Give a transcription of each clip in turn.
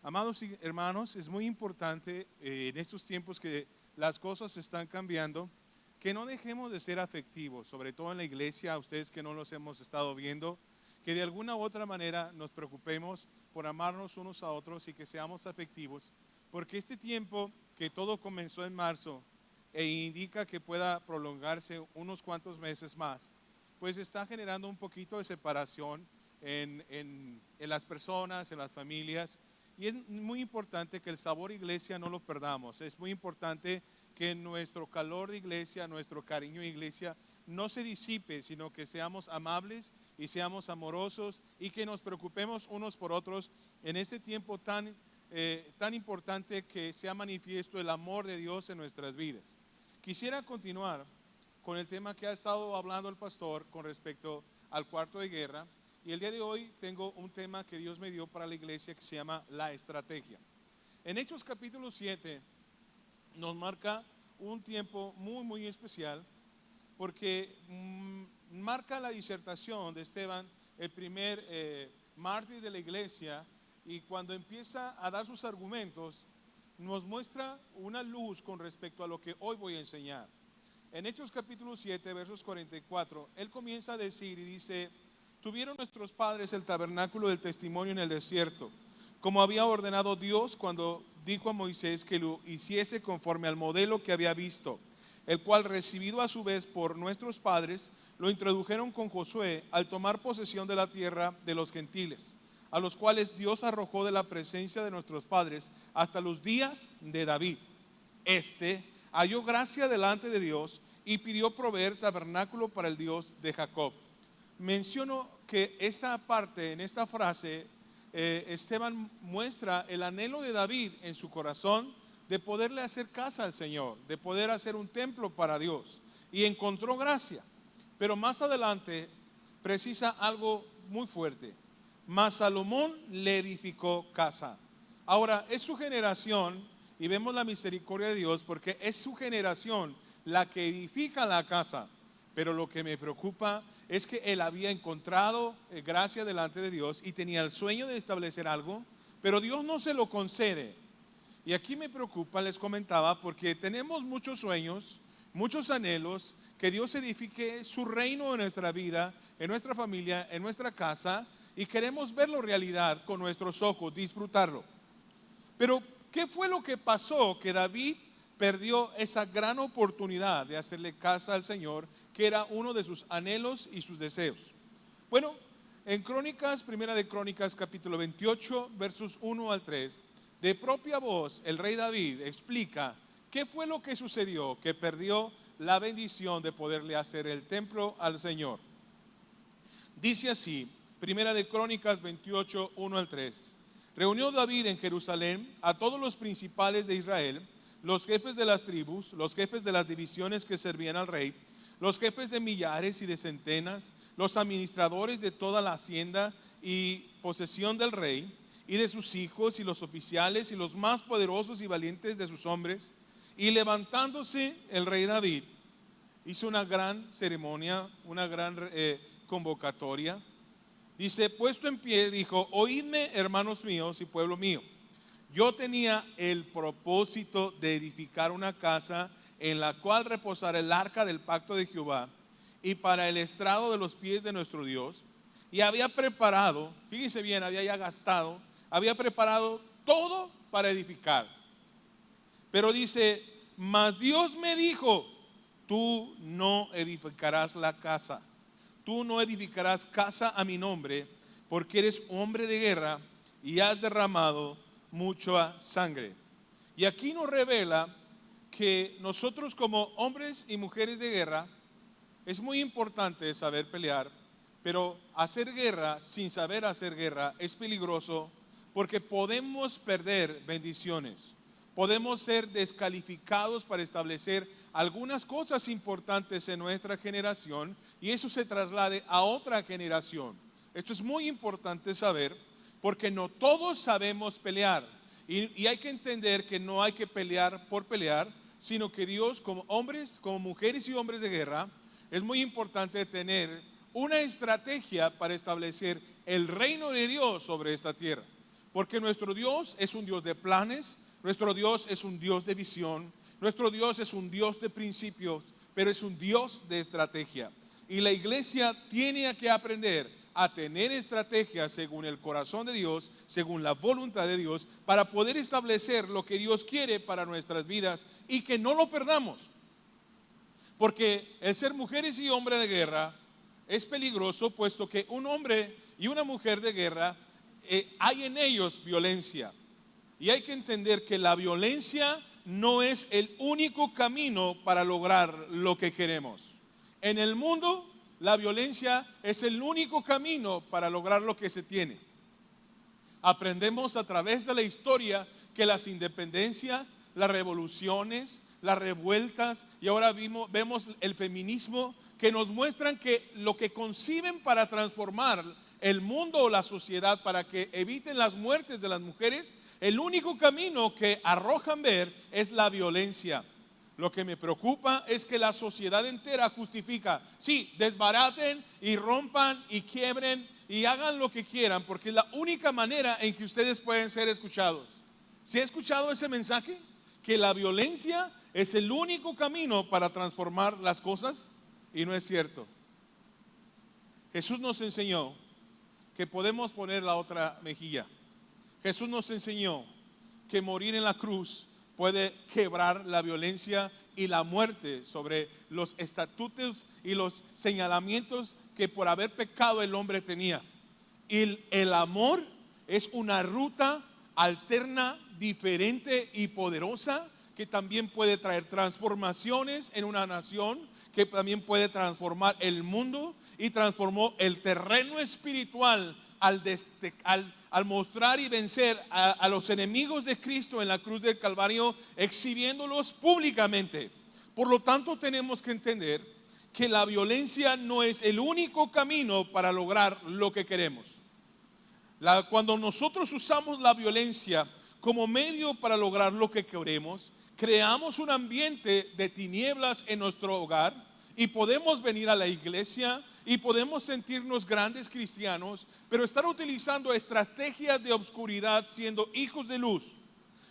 Amados hermanos, es muy importante en estos tiempos que las cosas están cambiando, que no dejemos de ser afectivos, sobre todo en la iglesia, a ustedes que no los hemos estado viendo, que de alguna u otra manera nos preocupemos por amarnos unos a otros y que seamos afectivos, porque este tiempo que todo comenzó en marzo e indica que pueda prolongarse unos cuantos meses más, pues está generando un poquito de separación en las personas, en las familias. Y es muy importante que el sabor iglesia no lo perdamos. Es muy importante que nuestro calor de iglesia, nuestro cariño de iglesia no se disipe, sino que seamos amables y seamos amorosos y que nos preocupemos unos por otros en este tiempo tan importante que sea manifiesto el amor de Dios en nuestras vidas. Quisiera continuar con el tema que ha estado hablando el pastor con respecto al cuarto de guerra. Y el día de hoy tengo un tema que Dios me dio para la iglesia que se llama la estrategia. En Hechos capítulo 7 nos marca un tiempo muy especial porque marca la disertación de Esteban, el primer mártir de la iglesia, y cuando empieza a dar sus argumentos nos muestra una luz con respecto a lo que hoy voy a enseñar. En Hechos capítulo 7 versos 44, él comienza a decir y dice: tuvieron nuestros padres el tabernáculo del testimonio en el desierto, como había ordenado Dios cuando dijo a Moisés que lo hiciese conforme al modelo que había visto, el cual, recibido a su vez por nuestros padres, lo introdujeron con Josué al tomar posesión de la tierra de los gentiles, a los cuales Dios arrojó de la presencia de nuestros padres hasta los días de David. Este halló gracia delante de Dios y pidió proveer tabernáculo para el Dios de Jacob. Menciono que esta parte, en esta frase, Esteban muestra el anhelo de David en su corazón de poderle hacer casa al Señor, de poder hacer un templo para Dios, y encontró gracia. Pero más adelante precisa algo muy fuerte: mas Salomón le edificó casa. Ahora, es su generación, y vemos la misericordia de Dios porque es su generación la que edifica la casa. Pero lo que me preocupa es que él había encontrado gracia delante de Dios y tenía el sueño de establecer algo, pero Dios no se lo concede. Y aquí me preocupa, les comentaba, porque tenemos muchos sueños, muchos anhelos, que Dios edifique su reino en nuestra vida, en nuestra familia, en nuestra casa, y queremos verlo realidad con nuestros ojos, disfrutarlo. Pero ¿qué fue lo que pasó? Que David perdió esa gran oportunidad de hacerle casa al Señor, que era uno de sus anhelos y sus deseos. Bueno, en Crónicas, primera de Crónicas, capítulo 28, versos 1 al 3, de propia voz, el rey David explica qué fue lo que sucedió, que perdió la bendición de poderle hacer el templo al Señor. Dice así, primera de Crónicas 28, 1 al 3. Reunió David en Jerusalén a todos los principales de Israel, los jefes de las tribus, los jefes de las divisiones que servían al rey, los jefes de millares y de centenas, los administradores de toda la hacienda y posesión del rey, y de sus hijos y los oficiales y los más poderosos y valientes de sus hombres. Y levantándose el rey David, hizo una gran ceremonia, una gran convocatoria. Dice: puesto en pie, dijo: oídme, hermanos míos y pueblo mío. Yo tenía el propósito de edificar una casa en la cual reposara el arca del pacto de Jehová, y para el estrado de los pies de nuestro Dios. Y había preparado, fíjense bien, había ya gastado, había preparado todo para edificar. Pero dice: mas Dios me dijo: tú no edificarás la casa, tú no edificarás casa a mi nombre, porque eres hombre de guerra y has derramado mucha sangre. Y aquí nos revela que nosotros, como hombres y mujeres de guerra, es muy importante saber pelear, pero hacer guerra sin saber hacer guerra es peligroso, porque podemos perder bendiciones, podemos ser descalificados para establecer algunas cosas importantes en nuestra generación, y eso se traslade a otra generación. Esto es muy importante saber, porque no todos sabemos pelear, y hay que entender que no hay que pelear por pelear, sino que Dios, como hombres, como mujeres y hombres de guerra, es muy importante tener una estrategia para establecer el reino de Dios sobre esta tierra. Porque nuestro Dios es un Dios de planes, nuestro Dios es un Dios de visión, nuestro Dios es un Dios de principios, pero es un Dios de estrategia. Y la iglesia tiene que aprender a tener estrategias según el corazón de Dios, según la voluntad de Dios, para poder establecer lo que Dios quiere para nuestras vidas y que no lo perdamos. Porque el ser mujeres y hombres de guerra es peligroso, puesto que un hombre y una mujer de guerra, hay en ellos violencia. Y hay que entender que la violencia no es el único camino para lograr lo que queremos. En el mundo, la violencia es el único camino para lograr lo que se tiene. Aprendemos a través de la historia que las independencias, las revoluciones, las revueltas y ahora vemos el feminismo, que nos muestran que lo que conciben para transformar el mundo o la sociedad, para que eviten las muertes de las mujeres, el único camino que arrojan ver es la violencia. Lo que me preocupa es que la sociedad entera justifica, sí, desbaraten y rompan y quiebren y hagan lo que quieran, porque es la única manera en que ustedes pueden ser escuchados. ¿Se ha escuchado ese mensaje? Que la violencia es el único camino para transformar las cosas, y no es cierto. Jesús nos enseñó que podemos poner la otra mejilla. Jesús nos enseñó que morir en la cruz puede quebrar la violencia y la muerte sobre los estatutos y los señalamientos que por haber pecado el hombre tenía. Y el amor es una ruta alterna, diferente y poderosa, que también puede traer transformaciones en una nación, que también puede transformar el mundo, y transformó el terreno espiritual al mostrar y vencer a los enemigos de Cristo en la cruz del Calvario, exhibiéndolos públicamente. Por lo tanto, tenemos que entender que la violencia no es el único camino para lograr lo que queremos. Cuando nosotros usamos la violencia como medio para lograr lo que queremos, creamos un ambiente de tinieblas en nuestro hogar, y podemos venir a la iglesia y podemos sentirnos grandes cristianos, pero estar utilizando estrategias de oscuridad siendo hijos de luz.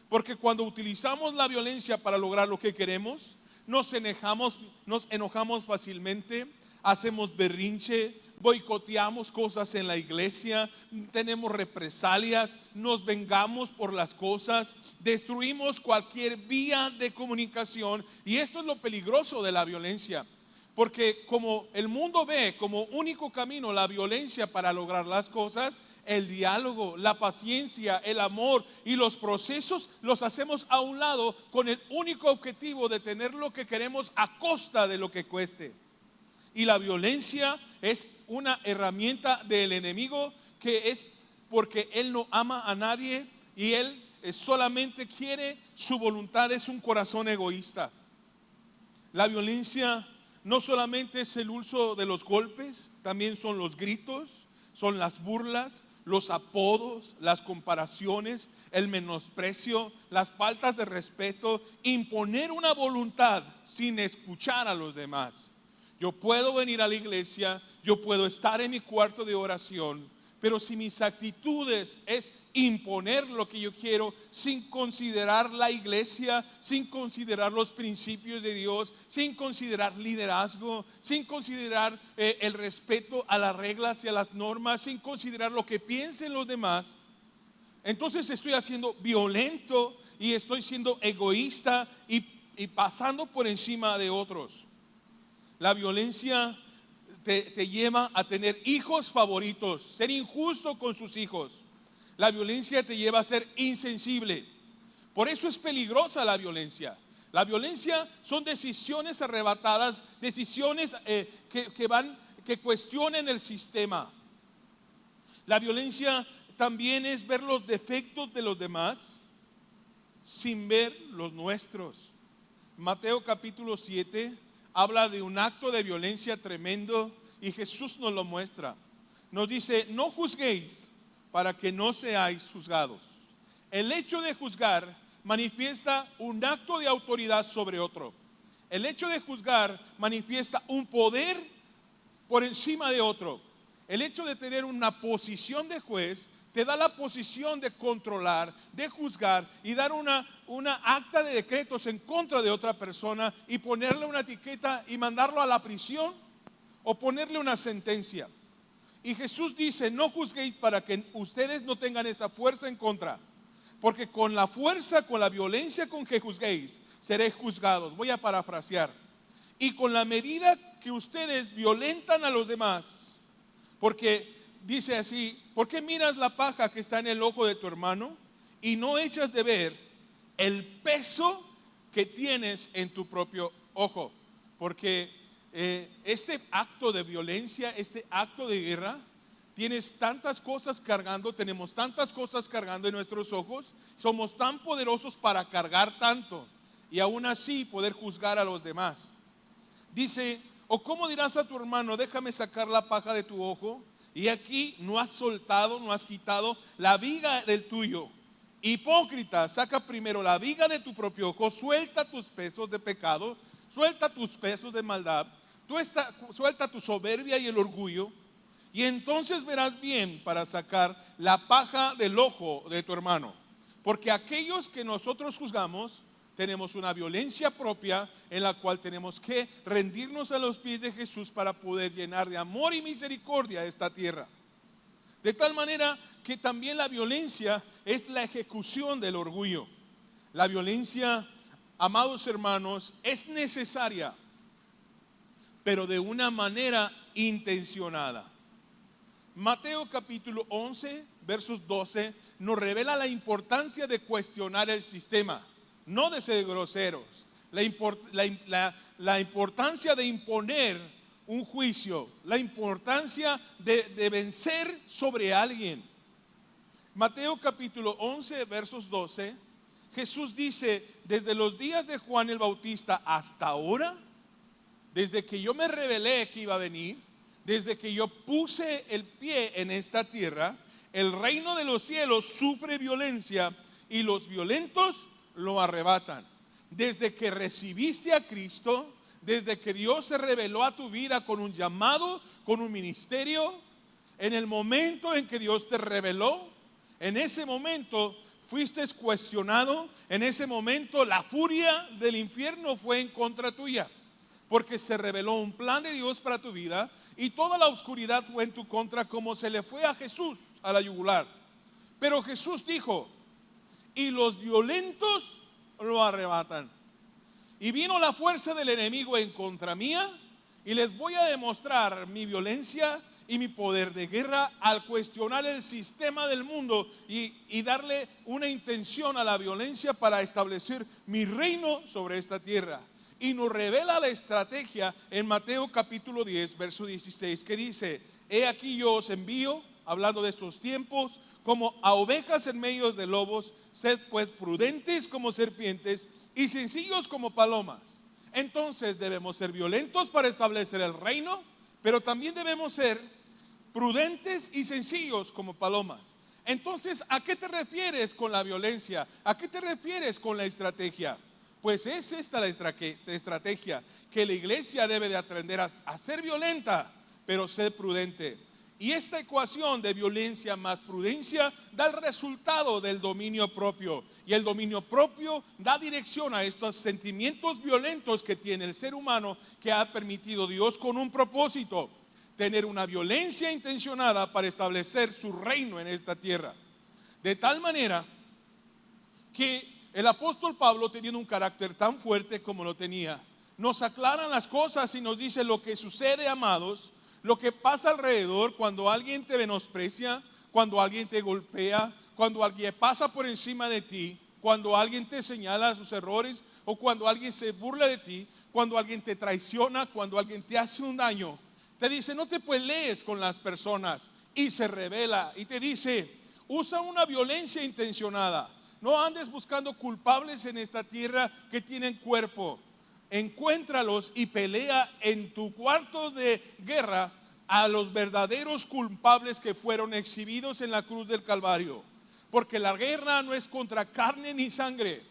Porque cuando utilizamos la violencia para lograr lo que queremos, nos enojamos fácilmente, hacemos berrinche, boicoteamos cosas en la iglesia, tenemos represalias, nos vengamos por las cosas, destruimos cualquier vía de comunicación. Y esto es lo peligroso de la violencia, porque como el mundo ve como único camino la violencia para lograr las cosas, el diálogo, la paciencia, el amor y los procesos los hacemos a un lado, con el único objetivo de tener lo que queremos a costa de lo que cueste. Y la violencia es una herramienta del enemigo, que es porque él no ama a nadie y él solamente quiere su voluntad, es un corazón egoísta. La violencia no solamente es el uso de los golpes, también son los gritos, son las burlas, los apodos, las comparaciones, el menosprecio, las faltas de respeto, imponer una voluntad sin escuchar a los demás. Yo puedo venir a la iglesia, yo puedo estar en mi cuarto de oración, pero si mis actitudes es imponer lo que yo quiero sin considerar la iglesia, sin considerar los principios de Dios, sin considerar liderazgo, sin considerar el respeto a las reglas y a las normas, sin considerar lo que piensen los demás, entonces estoy haciendo violento y estoy siendo egoísta y pasando por encima de otros. La violencia te lleva a tener hijos favoritos, ser injusto con sus hijos. La violencia te lleva a ser insensible. Por eso es peligrosa la violencia. La violencia son decisiones arrebatadas, decisiones que cuestionen el sistema. La violencia también es ver los defectos de los demás sin ver los nuestros. Mateo capítulo 7 habla de un acto de violencia tremendo y Jesús nos lo muestra. Nos dice: no juzguéis para que no seáis juzgados. El hecho de juzgar manifiesta un acto de autoridad sobre otro. El hecho de juzgar manifiesta un poder por encima de otro. El hecho de tener una posición de juez te da la posición de controlar, de juzgar y dar una acta de decretos en contra de otra persona y ponerle una etiqueta y mandarlo a la prisión o ponerle una sentencia. Y Jesús dice: no juzguéis para que ustedes no tengan esa fuerza en contra, porque con la fuerza, con la violencia con que juzguéis, seréis juzgados. Voy a parafrasear: y con la medida que ustedes violentan a los demás, porque dice así: ¿por qué miras la paja que está en el ojo de tu hermano y no echas de ver el peso que tienes en tu propio ojo? Porque este acto de violencia, este acto de guerra, tienes tantas cosas cargando, tenemos tantas cosas cargando en nuestros ojos, somos tan poderosos para cargar tanto y aún así poder juzgar a los demás. Dice: ¿o cómo dirás a tu hermano, déjame sacar la paja de tu ojo, y aquí no has soltado, no has quitado la viga del tuyo? Hipócrita, saca primero la viga de tu propio ojo, suelta tus pesos de pecado, suelta tus pesos de maldad, suelta tu soberbia y el orgullo, y entonces verás bien para sacar la paja del ojo de tu hermano. Porque aquellos que nosotros juzgamos tenemos una violencia propia en la cual tenemos que rendirnos a los pies de Jesús para poder llenar de amor y misericordia esta tierra. De tal manera que también la violencia es la ejecución del orgullo. La violencia, amados hermanos, es necesaria, pero de una manera intencionada. Mateo capítulo 11, versos 12, nos revela la importancia de cuestionar el sistema, no de ser groseros. La importancia de imponer un juicio, la importancia de vencer sobre alguien. Mateo capítulo 11, versos 12, Jesús dice: desde los días de Juan el Bautista hasta ahora, desde que yo me revelé que iba a venir, desde que yo puse el pie en esta tierra, el reino de los cielos sufre violencia y los violentos lo arrebatan. Desde que recibiste a Cristo, desde que Dios se reveló a tu vida con un llamado, con un ministerio, en el momento en que Dios te reveló, en ese momento fuiste cuestionado, en ese momento la furia del infierno fue en contra tuya, porque se reveló un plan de Dios para tu vida y toda la oscuridad fue en tu contra, como se le fue a Jesús a la yugular. Pero Jesús dijo: y los violentos lo arrebatan. Y vino la fuerza del enemigo en contra mía, y les voy a demostrar mi violencia y mi poder de guerra al cuestionar el sistema del mundo y darle una intención a la violencia para establecer mi reino sobre esta tierra. Y nos revela la estrategia en Mateo capítulo 10, verso 16, que dice: he aquí yo os envío, hablando de estos tiempos, como a ovejas en medio de lobos. Sed pues prudentes como serpientes y sencillos como palomas. Entonces debemos ser violentos para establecer el reino, pero también debemos ser prudentes y sencillos como palomas. Entonces, ¿a qué te refieres con la violencia? ¿A qué te refieres con la estrategia? Pues es esta la estrategia, que la iglesia debe de aprender a ser violenta, pero ser prudente. Y esta ecuación de violencia más prudencia da el resultado del dominio propio. Y el dominio propio da dirección a estos sentimientos violentos que tiene el ser humano, que ha permitido Dios con un propósito: tener una violencia intencionada para establecer su reino en esta tierra. De tal manera que el apóstol Pablo, teniendo un carácter tan fuerte como lo tenía, nos aclara las cosas y nos dice lo que sucede, amados, lo que pasa alrededor cuando alguien te menosprecia, cuando alguien te golpea, cuando alguien pasa por encima de ti, cuando alguien te señala sus errores o cuando alguien se burla de ti, cuando alguien te traiciona, cuando alguien te hace un daño. Te dice: no te pelees con las personas, y se revela y te dice: usa una violencia intencionada. No andes buscando culpables en esta tierra que tienen cuerpo. Encuéntralos y pelea en tu cuarto de guerra a los verdaderos culpables que fueron exhibidos en la cruz del Calvario. Porque la guerra no es contra carne ni sangre,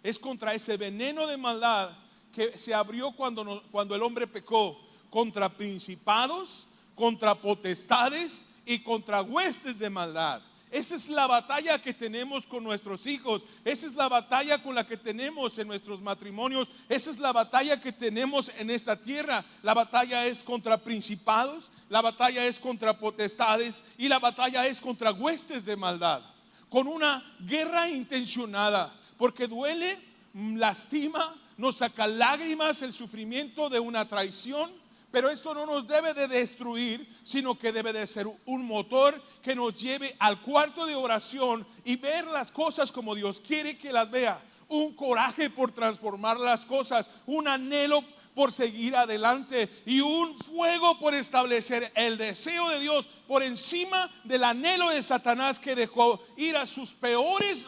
es contra ese veneno de maldad que se abrió cuando el hombre pecó, contra principados, contra potestades y contra huestes de maldad. Esa es la batalla que tenemos con nuestros hijos. Esa es la batalla con la que tenemos en nuestros matrimonios. Esa es la batalla que tenemos en esta tierra. La batalla es contra principados, la batalla es contra potestades y la batalla es contra huestes de maldad. Con una guerra intencionada, porque duele, lastima, nos saca lágrimas el sufrimiento de una traición. Pero esto no nos debe de destruir, sino que debe de ser un motor que nos lleve al cuarto de oración y ver las cosas como Dios quiere que las vea. Un coraje por transformar las cosas, un anhelo por seguir adelante y un fuego por establecer el deseo de Dios por encima del anhelo de Satanás, que dejó ir a sus peores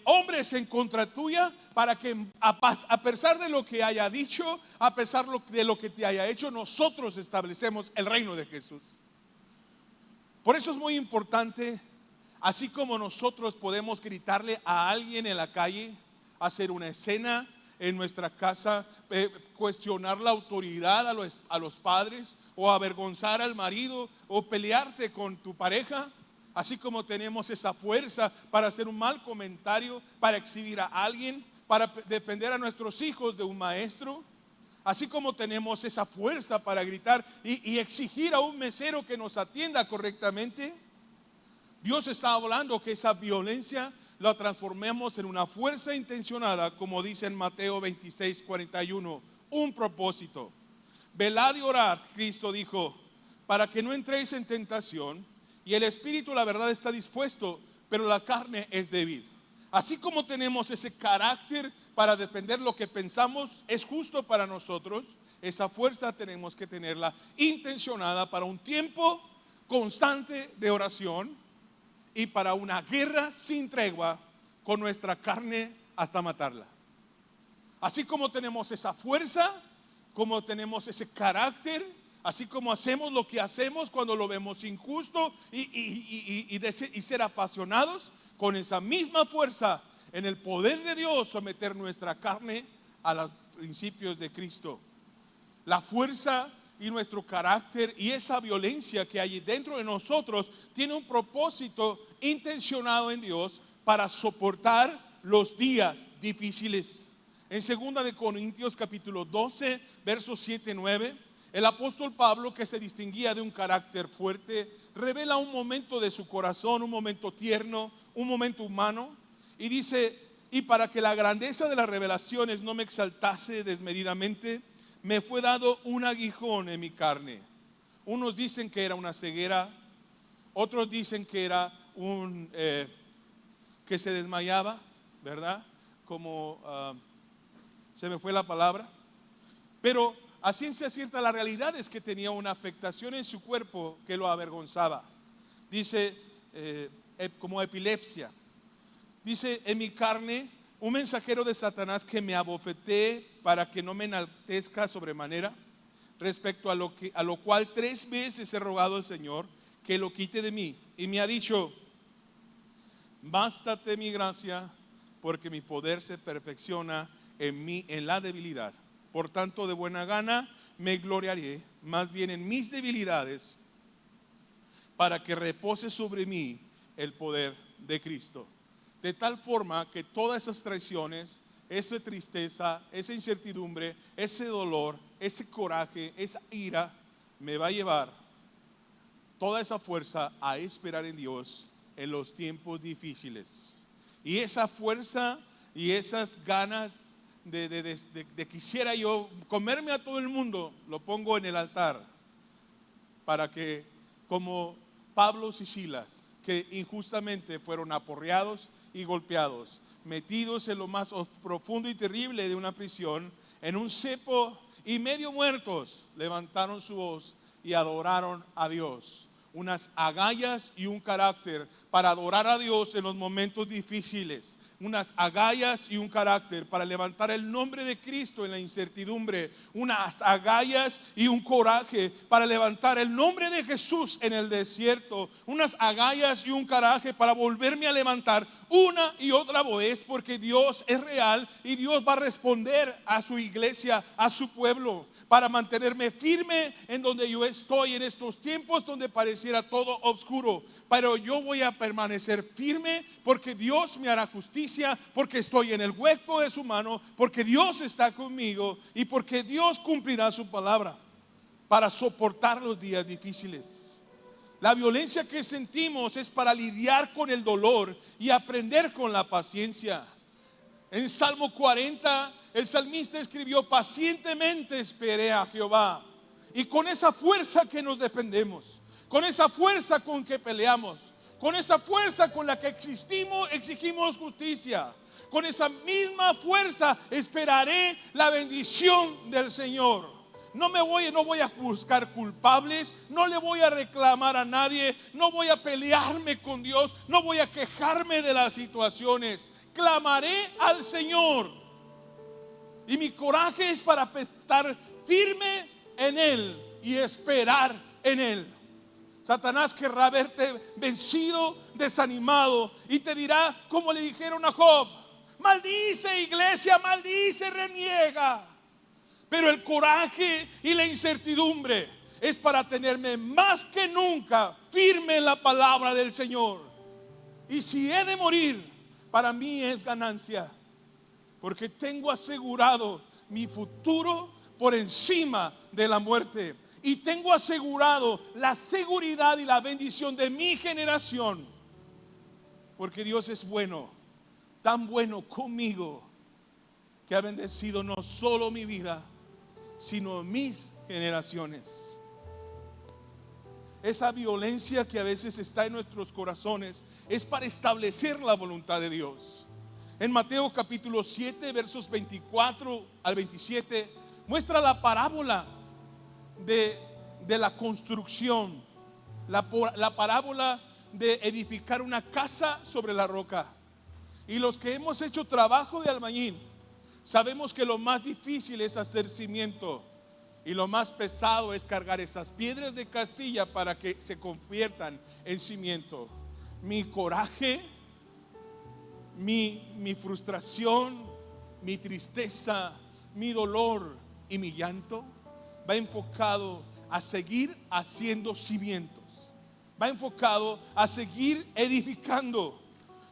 hombres en contra tuya, para que a pesar de lo que haya dicho, a pesar de lo que te haya hecho, nosotros establecemos el reino de Jesús. Por eso es muy importante, así como nosotros podemos gritarle a alguien en la calle, hacer una escena en nuestra casa, cuestionar la autoridad a los padres, o avergonzar al marido, o pelearte con tu pareja, así como tenemos esa fuerza para hacer un mal comentario, para exhibir a alguien, para defender a nuestros hijos de un maestro, así como tenemos esa fuerza para gritar y exigir a un mesero que nos atienda correctamente. Dios está hablando que esa violencia la transformemos en una fuerza intencionada, como dice en Mateo 26:41, un propósito. Velad y orad, Cristo dijo, para que no entréis en tentación. Y el espíritu, la verdad, está dispuesto, pero la carne es débil. Así como tenemos ese carácter para defender lo que pensamos es justo para nosotros, esa fuerza tenemos que tenerla intencionada para un tiempo constante de oración y para una guerra sin tregua con nuestra carne hasta matarla. Así como tenemos esa fuerza, como tenemos ese carácter, así como hacemos lo que hacemos cuando lo vemos injusto y ser apasionados, con esa misma fuerza, en el poder de Dios, someter nuestra carne a los principios de Cristo. La fuerza y nuestro carácter y esa violencia que hay dentro de nosotros tiene un propósito intencionado en Dios para soportar los días difíciles. En 2 de Corintios capítulo 12, versos 7-9, el apóstol Pablo, que se distinguía de un carácter fuerte, revela un momento de su corazón, un momento tierno, un momento humano, y dice: y para que la grandeza de las revelaciones no me exaltase desmedidamente, me fue dado un aguijón en mi carne. Unos dicen que era una ceguera, otros dicen que era que se desmayaba, ¿verdad? Como se me fue la palabra, pero a ciencia cierta la realidad es que tenía una afectación en su cuerpo que lo avergonzaba. Dice como epilepsia. Dice: en mi carne un mensajero de Satanás que me abofetee para que no me enaltezca sobremanera, respecto a lo cual 3 veces he rogado al Señor que lo quite de mí, y me ha dicho: bástate mi gracia, porque mi poder se perfecciona en la debilidad. Por tanto, de buena gana me gloriaré más bien en mis debilidades, para que repose sobre mí el poder de Cristo. De tal forma que todas esas traiciones, esa tristeza, esa incertidumbre, ese dolor, ese coraje, esa ira, me va a llevar toda esa fuerza a esperar en Dios en los tiempos difíciles. Y esa fuerza y esas ganas de quisiera yo comerme a todo el mundo, lo pongo en el altar, para que, como Pablo y Silas, que injustamente fueron aporreados y golpeados, metidos en lo más profundo y terrible de una prisión, en un cepo y medio muertos, levantaron su voz y adoraron a Dios. Unas agallas y un carácter para adorar a Dios en los momentos difíciles. Unas agallas y un carácter para levantar el nombre de Cristo en la incertidumbre. Unas agallas y un coraje para levantar el nombre de Jesús en el desierto. Unas agallas y un coraje para volverme a levantar una y otra vez, porque Dios es real y Dios va a responder a su iglesia, a su pueblo, para mantenerme firme en donde yo estoy en estos tiempos donde pareciera todo oscuro. Pero yo voy a permanecer firme porque Dios me hará justicia, porque estoy en el hueco de su mano, porque Dios está conmigo y porque Dios cumplirá su palabra para soportar los días difíciles. La violencia que sentimos es para lidiar con el dolor y aprender con la paciencia. En Salmo 40, el salmista escribió: pacientemente esperé a Jehová. Y con esa fuerza que nos defendemos, con esa fuerza con que peleamos, con esa fuerza con la que exigimos justicia, con esa misma fuerza esperaré la bendición del Señor. No voy a buscar culpables, no le voy a reclamar a nadie, no voy a pelearme con Dios, no voy a quejarme de las situaciones. Clamaré al Señor. Y mi coraje es para estar firme en Él y esperar en Él. Satanás querrá verte vencido, desanimado, y te dirá como le dijeron a Job: maldice, iglesia, maldice, reniega. Pero el coraje y la incertidumbre es para tenerme más que nunca firme en la palabra del Señor. Y si he de morir, para mí es ganancia, porque tengo asegurado mi futuro por encima de la muerte. Y tengo asegurado la seguridad y la bendición de mi generación, porque Dios es bueno, tan bueno conmigo, que ha bendecido no solo mi vida, sino mis generaciones. Esa violencia que a veces está en nuestros corazones es para establecer la voluntad de Dios. En Mateo capítulo 7, versos 24 al 27, muestra la parábola de la construcción, la parábola de edificar una casa sobre la roca. Y los que hemos hecho trabajo de albañil sabemos que lo más difícil es hacer cimiento y lo más pesado es cargar esas piedras de Castilla para que se conviertan en cimiento. Mi coraje, mi frustración, mi tristeza, mi dolor y mi llanto va enfocado a seguir haciendo cimientos, va enfocado a seguir edificando,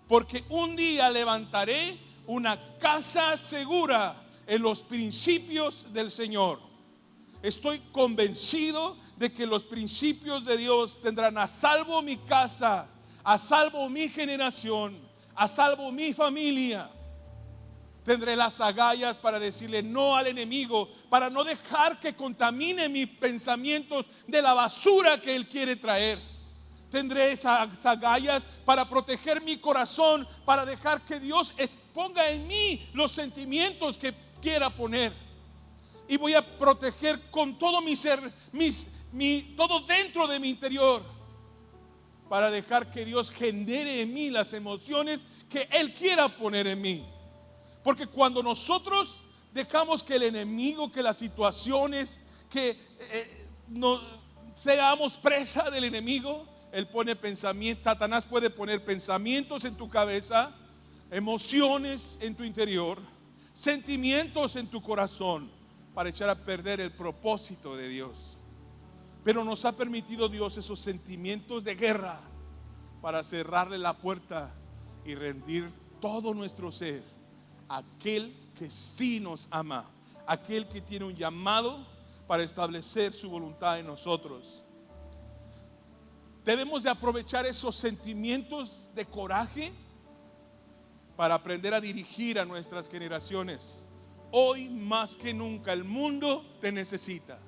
porque un día levantaré una casa segura en los principios del Señor. Estoy convencido de que los principios de Dios tendrán a salvo mi casa, a salvo mi generación, a salvo mi familia. Tendré las agallas para decirle no al enemigo, para no dejar que contamine mis pensamientos de la basura que él quiere traer. Tendré esas agallas para proteger mi corazón, para dejar que Dios exponga en mí los sentimientos que quiera poner. Y voy a proteger con todo mi ser, todo dentro de mi interior, para dejar que Dios genere en mí las emociones que Él quiera poner en mí. Porque cuando nosotros dejamos que el enemigo, que las situaciones, que no seamos presa del enemigo, él pone pensamientos. Satanás puede poner pensamientos en tu cabeza, emociones en tu interior, sentimientos en tu corazón, para echar a perder el propósito de Dios. Pero nos ha permitido Dios esos sentimientos de guerra para cerrarle la puerta y rendir todo nuestro ser a aquel que sí nos ama, aquel que tiene un llamado para establecer su voluntad en nosotros. Debemos de aprovechar esos sentimientos de coraje para aprender a dirigir a nuestras generaciones. Hoy más que nunca el mundo te necesita.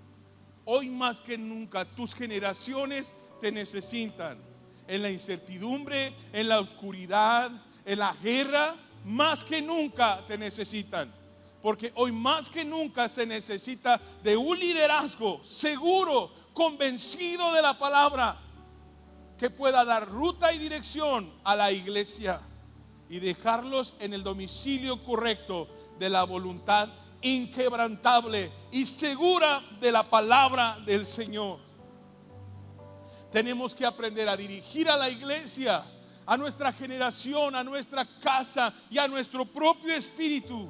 Hoy más que nunca tus generaciones te necesitan. En la incertidumbre, en la oscuridad, en la guerra, más que nunca te necesitan. Porque hoy más que nunca se necesita de un liderazgo seguro, convencido de la palabra, que pueda dar ruta y dirección a la iglesia y dejarlos en el domicilio correcto de la voluntad inquebrantable y segura de la palabra del Señor. Tenemos que aprender a dirigir a la iglesia a nuestra generación, a nuestra casa y a nuestro propio espíritu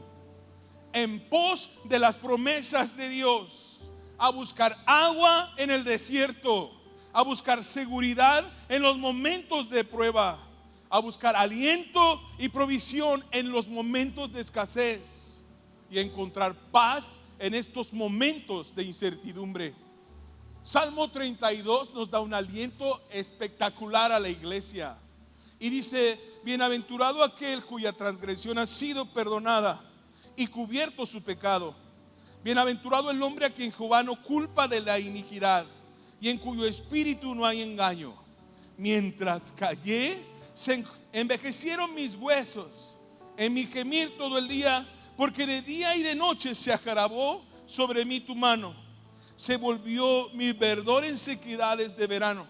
en pos de las promesas de Dios, a buscar agua en el desierto, a buscar seguridad en los momentos de prueba, a buscar aliento y provisión en los momentos de escasez y a encontrar paz en estos momentos de incertidumbre. Salmo 32 nos da un aliento espectacular a la iglesia y dice: bienaventurado aquel cuya transgresión ha sido perdonada y cubierto su pecado. Bienaventurado el hombre a quien Jehová no culpa de la iniquidad y en cuyo espíritu no hay engaño. Mientras callé, se envejecieron mis huesos en mi gemir todo el día, porque de día y de noche se agravó sobre mí tu mano. Se volvió mi verdor en sequedades de verano.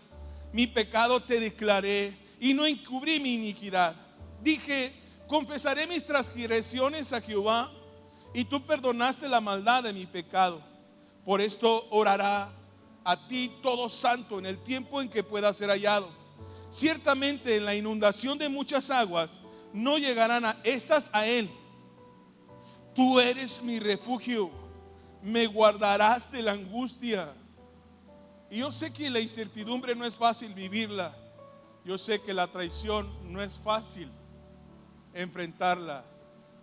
Mi pecado te declaré y no encubrí mi iniquidad. Dije: confesaré mis transgresiones a Jehová, y tú perdonaste la maldad de mi pecado. Por esto orará a ti todo santo en el tiempo en que pueda ser hallado. Ciertamente en la inundación de muchas aguas no llegarán a estas a él. Tú eres mi refugio, me guardarás de la angustia. Y yo sé que la incertidumbre no es fácil vivirla. Yo sé que la traición no es fácil enfrentarla.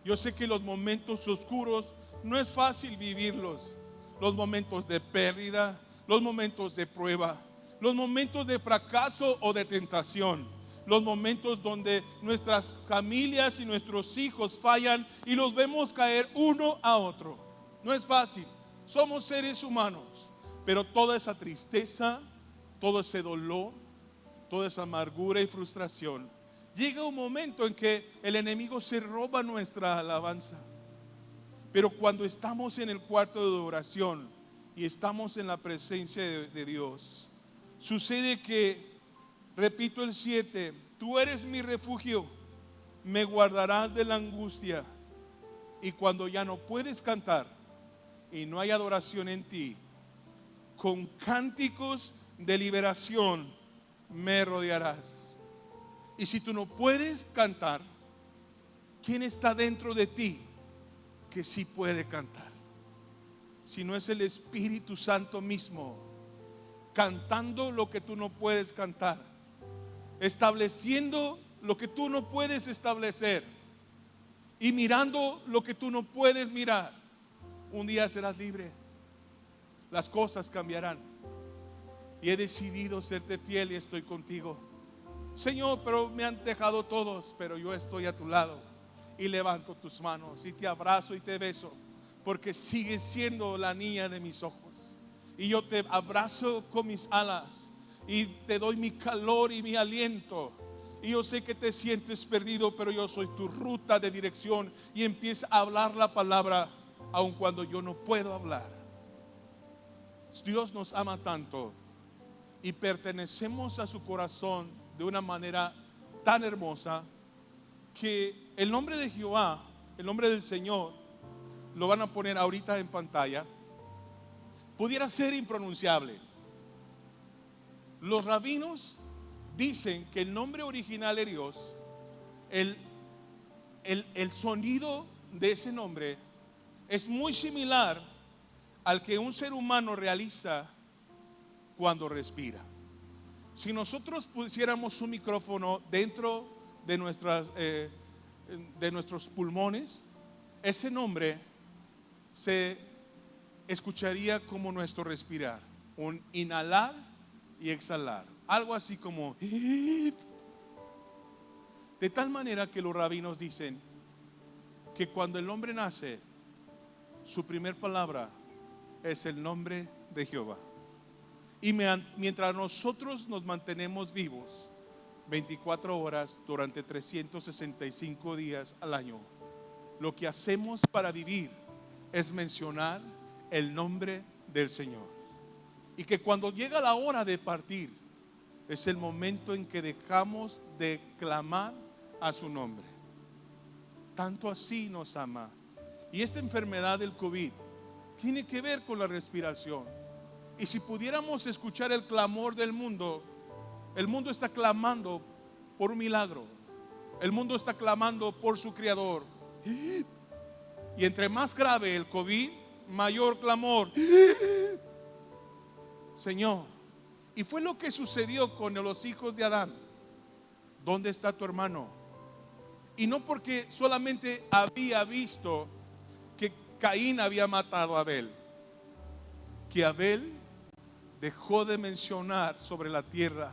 Yo sé que los momentos oscuros no es fácil vivirlos. Los momentos de pérdida, los momentos de prueba, los momentos de fracaso o de tentación, los momentos donde nuestras familias y nuestros hijos fallan y los vemos caer uno a otro. No es fácil, somos seres humanos, pero toda esa tristeza, todo ese dolor, toda esa amargura y frustración, llega un momento en que el enemigo se roba nuestra alabanza. Pero cuando estamos en el cuarto de oración y estamos en la presencia de Dios, sucede que, repito el 7, tú eres mi refugio, me guardarás de la angustia. Y cuando ya no puedes cantar y no hay adoración en ti, con cánticos de liberación me rodearás. Y si tú no puedes cantar, ¿quién está dentro de ti que sí puede cantar? Si no es el Espíritu Santo mismo, cantando lo que tú no puedes cantar, estableciendo lo que tú no puedes establecer y mirando lo que tú no puedes mirar. Un día serás libre, las cosas cambiarán. Y he decidido serte fiel y estoy contigo. Señor, pero me han dejado todos, pero yo estoy a tu lado. Y levanto tus manos y te abrazo y te beso, porque sigues siendo la niña de mis ojos. Y yo te abrazo con mis alas y te doy mi calor y mi aliento. Y yo sé que te sientes perdido, pero yo soy tu ruta de dirección. Y empieza a hablar la palabra aun cuando yo no puedo hablar. Dios nos ama tanto y pertenecemos a su corazón de una manera tan hermosa que el nombre de Jehová, el nombre del Señor, lo van a poner ahorita en pantalla, pudiera ser impronunciable. Los rabinos dicen que el nombre original de Dios, el sonido de ese nombre es muy similar al que un ser humano realiza cuando respira. Si nosotros pusiéramos un micrófono dentro de nuestros pulmones, ese nombre se escucharía como nuestro respirar, un inhalar y exhalar, algo así como. De tal manera que los rabinos dicen que cuando el hombre nace, su primer palabra es el nombre de Jehová. Y mientras nosotros nos mantenemos vivos 24 horas durante 365 días al año, lo que hacemos para vivir es mencionar el nombre del Señor. Y que cuando llega la hora de partir, es el momento en que dejamos de clamar a su nombre. Tanto así nos ama. Y esta enfermedad del COVID tiene que ver con la respiración. Y si pudiéramos escuchar el clamor del mundo, el mundo está clamando por un milagro. El mundo está clamando por su creador. Y entre más grave el COVID, mayor clamor. Señor. Y fue lo que sucedió con los hijos de Adán. ¿Dónde está tu hermano? Y no porque solamente había visto que Caín había matado a Abel, que Abel dejó de mencionar sobre la tierra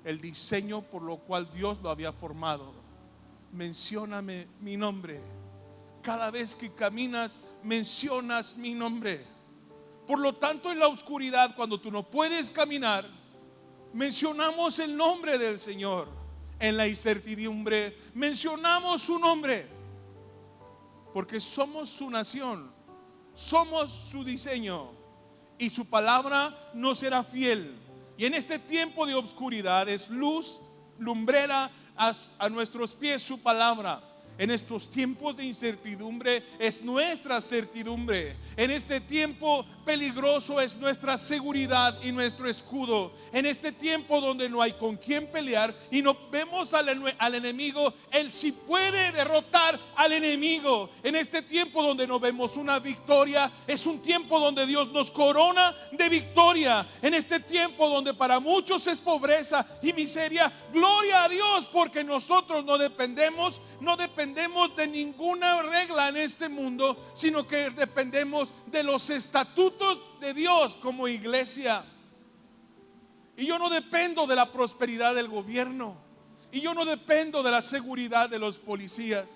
el diseño por lo cual Dios lo había formado. Mencióname mi nombre. Cada vez que caminas, mencionas mi nombre. Por lo tanto, en la oscuridad, cuando tú no puedes caminar, mencionamos el nombre del Señor. En la incertidumbre, mencionamos su nombre. Porque somos su nación, somos su diseño, y su palabra nos será fiel. Y en este tiempo de oscuridad es luz, lumbrera a nuestros pies su palabra. En estos tiempos de incertidumbre es nuestra certidumbre. En este tiempo peligroso es nuestra seguridad y nuestro escudo. En este tiempo donde no hay con quién pelear y no vemos al enemigo, Él sí puede derrotar al enemigo. En este tiempo donde no vemos una victoria, es un tiempo donde Dios nos corona de victoria. En este tiempo donde para muchos es pobreza y miseria, gloria a Dios, porque nosotros no dependemos de ninguna regla en este mundo, sino que dependemos de los estatutos de Dios como iglesia. Y yo no dependo de la prosperidad del gobierno, y yo no dependo de la seguridad de los policías.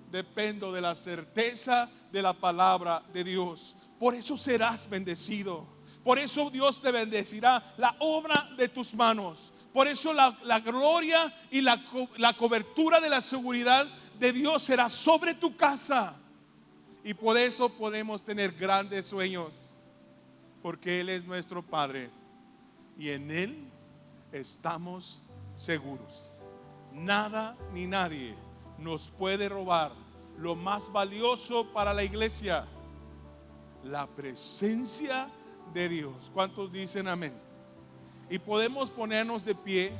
Dependo de la certeza de la palabra de Dios. Por eso serás bendecido. Por eso Dios te bendecirá la obra de tus manos. Por eso la gloria y la cobertura de la seguridad de Dios será sobre tu casa. Y por eso podemos tener grandes sueños, porque Él es nuestro Padre y en Él estamos seguros. Nada ni nadie nos puede robar lo más valioso para la iglesia: la presencia de Dios. ¿Cuántos dicen amén? Y podemos ponernos de pie,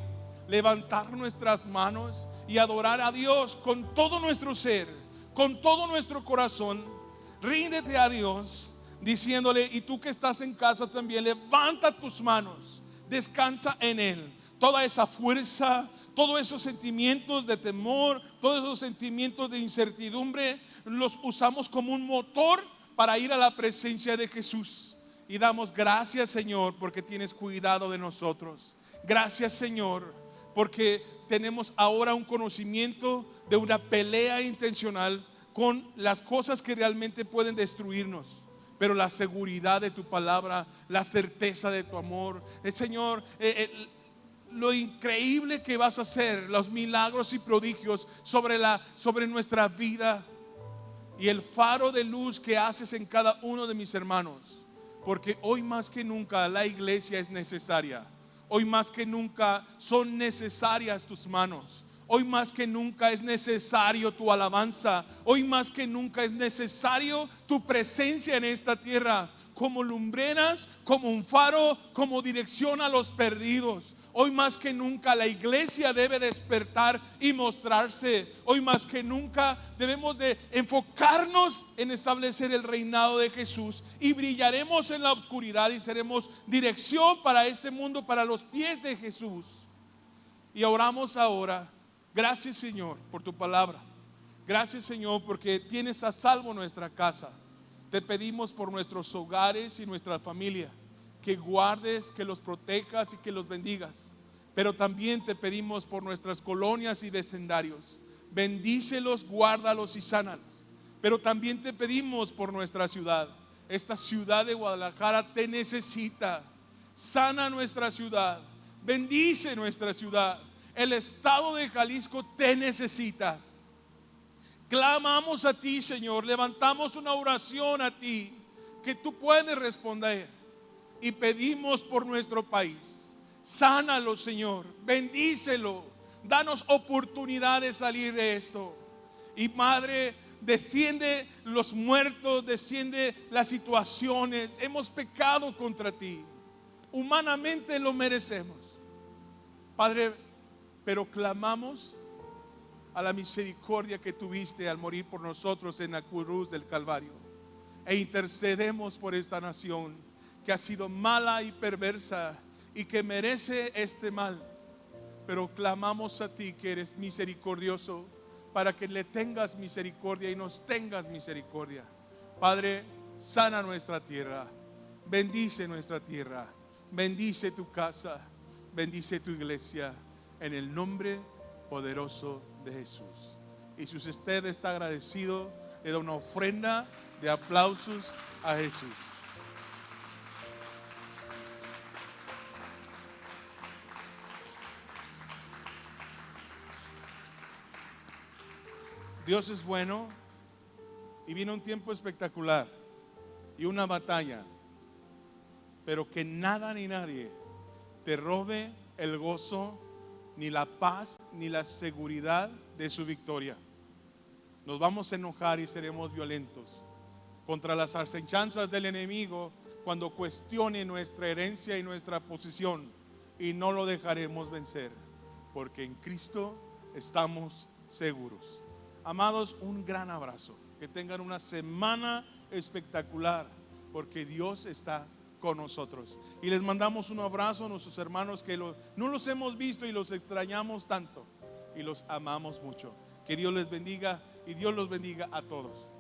levantar nuestras manos y adorar a Dios con todo nuestro ser, con todo nuestro corazón. Ríndete a Dios diciéndole, y tú que estás en casa también, levanta tus manos, descansa en Él. Toda esa fuerza, todos esos sentimientos de temor, todos esos sentimientos de incertidumbre, los usamos como un motor para ir a la presencia de Jesús. Y damos gracias, Señor, porque tienes cuidado de nosotros. Gracias, Señor, porque tenemos ahora un conocimiento de una pelea intencional con las cosas que realmente pueden destruirnos. Pero la seguridad de tu palabra, la certeza de tu amor, Señor, lo increíble que vas a hacer, los milagros y prodigios sobre nuestra vida, y el faro de luz que haces en cada uno de mis hermanos. Porque hoy más que nunca la iglesia es necesaria. Hoy más que nunca son necesarias tus manos. Hoy más que nunca es necesario tu alabanza. Hoy más que nunca es necesario tu presencia en esta tierra, como lumbreras, como un faro, como dirección a los perdidos. Hoy más que nunca la iglesia debe despertar y mostrarse. Hoy más que nunca debemos de enfocarnos en establecer el reinado de Jesús, y brillaremos en la oscuridad y seremos dirección para este mundo, para los pies de Jesús. Y oramos ahora. Gracias, Señor, por tu palabra. Gracias, Señor, porque tienes a salvo nuestra casa. Te pedimos por nuestros hogares y nuestra familia, que guardes, que los protejas y que los bendigas. Pero también te pedimos por nuestras colonias y vecindarios. Bendícelos, guárdalos y sánalos. Pero también te pedimos por nuestra ciudad. Esta ciudad de Guadalajara te necesita. Sana nuestra ciudad. Bendice nuestra ciudad. El estado de Jalisco te necesita. Clamamos a ti, Señor. Levantamos una oración a ti, que tú puedes responder. Y pedimos por nuestro país. Sánalo, Señor. Bendícelo. Danos oportunidad de salir de esto. Y Madre, desciende los muertos, desciende las situaciones. Hemos pecado contra ti. Humanamente lo merecemos. Padre, pero clamamos a la misericordia que tuviste al morir por nosotros en la cruz del Calvario. E intercedemos por esta nación que ha sido mala y perversa y que merece este mal. Pero clamamos a ti que eres misericordioso, para que le tengas misericordia y nos tengas misericordia. Padre, sana nuestra tierra, bendice nuestra tierra, bendice tu casa, bendice tu iglesia, en el nombre poderoso de Jesús. Y si usted está agradecido, le da una ofrenda de aplausos a Jesús. Dios es bueno y viene un tiempo espectacular y una batalla, pero que nada ni nadie te robe el gozo, ni la paz, ni la seguridad de su victoria. Nos vamos a enojar y seremos violentos contra las acechanzas del enemigo cuando cuestione nuestra herencia y nuestra posición, y no lo dejaremos vencer, porque en Cristo estamos seguros. Amados, un gran abrazo. Que tengan una semana espectacular, porque Dios está con nosotros. Y les mandamos un abrazo a nuestros hermanos que no los hemos visto y los extrañamos tanto. Y los amamos mucho. Que Dios les bendiga y Dios los bendiga a todos.